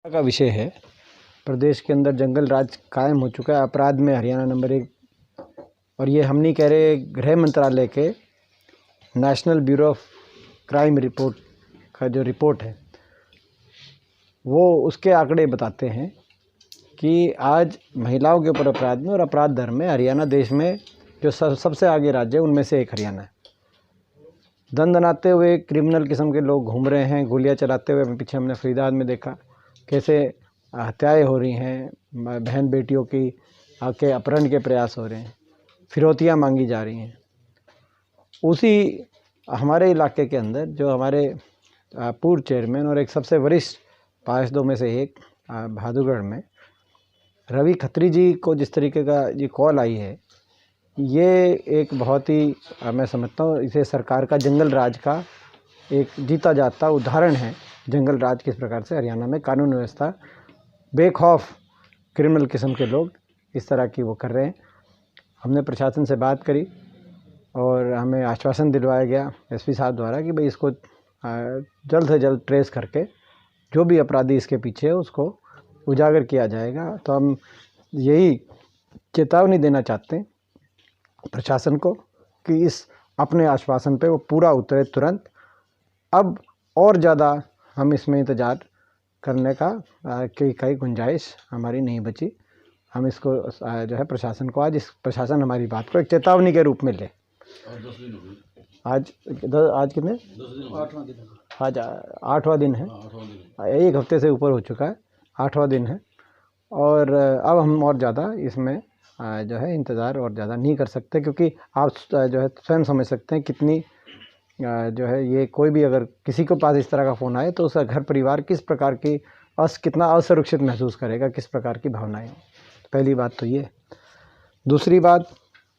का विषय है। प्रदेश के अंदर जंगल राज कायम हो चुका है। अपराध में हरियाणा नंबर 1। और ये हम नहीं कह रहे, गृह मंत्रालय के national bureau of crime report का जो रिपोर्ट है वो उसके आंकड़े बताते हैं कि आज महिलाओं के ऊपर अपराध में और अपराध दर में हरियाणा देश में जो सबसे आगे राज्य है उनमें से एक हरियाणा है। दंदनाते हुए क्रिमिनल किस्म के लोग घूम रहे हैं, गोलियां चलाते हुए। पीछे हमने फरीदाबाद में देखा कैसे हत्याएं हो रही हैं, बहन बेटियों की के अपहरण के प्रयास हो रहे हैं, फिरौतियाँ मांगी जा रही हैं। उसी हमारे इलाके के अंदर जो हमारे पूर्व चेयरमैन और एक सबसे वरिष्ठ पार्षदों में से एक बहादुरगढ़ में रवि खत्री जी को जिस तरीके का ये कॉल आई है, ये एक बहुत ही मैं समझता हूँ इसे सरकार का जंगल राज का एक जीता जाता उदाहरण है। जंगल राज किस प्रकार से हरियाणा में कानून व्यवस्था बेखौफ क्रिमिनल किस्म के लोग इस तरह की वो कर रहे हैं। हमने प्रशासन से बात करी और हमें आश्वासन दिलवाया गया एसपी साहब द्वारा कि भाई इसको जल्द से जल्द ट्रेस करके जो भी अपराधी इसके पीछे है उसको उजागर किया जाएगा। तो हम यही चेतावनी देना चाहते हैं प्रशासन को कि इस अपने आश्वासन पे वो पूरा उतरे तुरंत। अब और ज़्यादा हम इसमें इंतज़ार करने का कई गुंजाइश हमारी नहीं बची। हम इसको जो है प्रशासन को आज प्रशासन हमारी बात को एक चेतावनी के रूप में ले। आज कितने 8वां दिन, आज 8वां दिन है। एक हफ्ते से ऊपर हो चुका है, 8वां दिन है। और अब हम और ज़्यादा इसमें जो है इंतज़ार और ज़्यादा नहीं कर सकते, क्योंकि आप जो है स्वयं समझ सकते हैं कितनी जो है ये कोई भी अगर किसी के पास इस तरह का फ़ोन आए तो उसका घर परिवार किस प्रकार की कितना असुरक्षित महसूस करेगा, किस प्रकार की भावनाएं। तो पहली बात तो ये। दूसरी बात,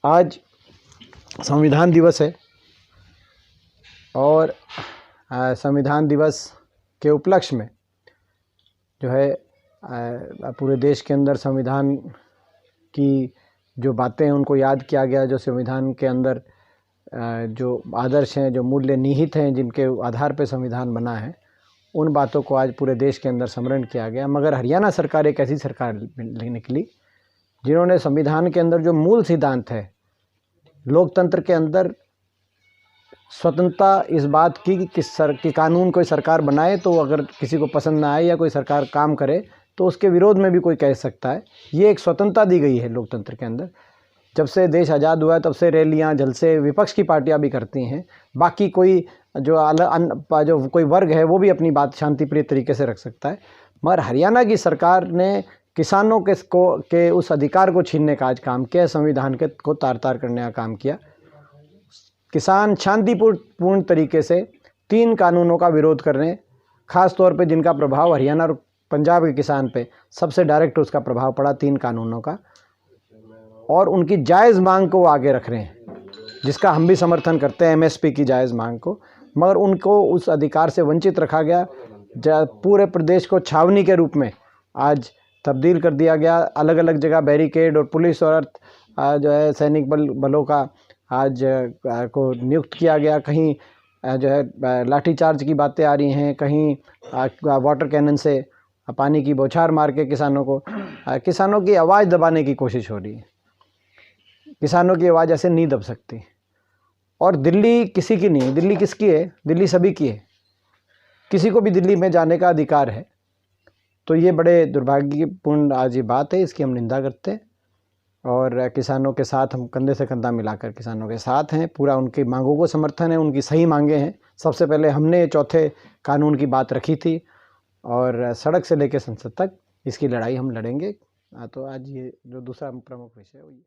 आज संविधान दिवस है और संविधान दिवस के उपलक्ष्य में जो है पूरे देश के अंदर संविधान की जो बातें हैं उनको याद किया गया। जो संविधान के अंदर जो आदर्श हैं, जो मूल्य निहित हैं, जिनके आधार पर संविधान बना है, उन बातों को आज पूरे देश के अंदर स्मरण किया गया। मगर हरियाणा सरकार एक ऐसी सरकार निकली जिन्होंने संविधान के अंदर जो मूल सिद्धांत है, लोकतंत्र के अंदर स्वतंत्रता इस बात की कि कानून कोई सरकार बनाए तो अगर किसी को पसंद ना आए या कोई सरकार काम करे तो उसके विरोध में भी कोई कह सकता है। ये एक स्वतंत्रता दी गई है लोकतंत्र के अंदर। जब से देश आज़ाद हुआ है तब से रैलियां जलसे विपक्ष की पार्टियां भी करती हैं। बाकी कोई जो कोई वर्ग है वो भी अपनी बात शांतिप्रिय तरीके से रख सकता है। मगर हरियाणा की सरकार ने किसानों के उस अधिकार को छीनने का आज काम किया, संविधान को तार-तार करने का काम किया। किसान शांतिपूर्ण तरीके से 3 कानूनों का विरोध कर रहे हैं, ख़ास तौर पे जिनका प्रभाव हरियाणा और पंजाब के किसान पे सबसे डायरेक्ट उसका प्रभाव पड़ा 3 कानूनों का। और उनकी जायज़ मांग को आगे रख रहे हैं, जिसका हम भी समर्थन करते हैं, एमएसपी की जायज़ मांग को। मगर उनको उस अधिकार से वंचित रखा गया। पूरे प्रदेश को छावनी के रूप में आज तब्दील कर दिया गया। अलग अलग जगह बैरिकेड और पुलिस और जो है सैनिक बलों का आज को नियुक्त किया गया। कहीं जो है लाठीचार्ज की बातें आ रही हैं, कहीं वाटर कैनन से पानी की बौछार मार के किसानों की आवाज़ दबाने की कोशिश हो रही है। किसानों की आवाज़ ऐसे नहीं दब सकती। और दिल्ली किसी की नहीं, दिल्ली किसकी है? दिल्ली सभी की है। किसी को भी दिल्ली में जाने का अधिकार है। तो ये बड़े दुर्भाग्यपूर्ण आज ये बात है, इसकी हम निंदा करते हैं। और किसानों के साथ हम कंधे से कंधा मिलाकर किसानों के साथ हैं। पूरा उनकी मांगों को समर्थन है, उनकी सही मांगे हैं। सबसे पहले हमने 4थे कानून की बात रखी थी और सड़क से लेकर संसद तक इसकी लड़ाई हम लड़ेंगे। तो आज ये जो दूसरा प्रमुख विषय है वो ये।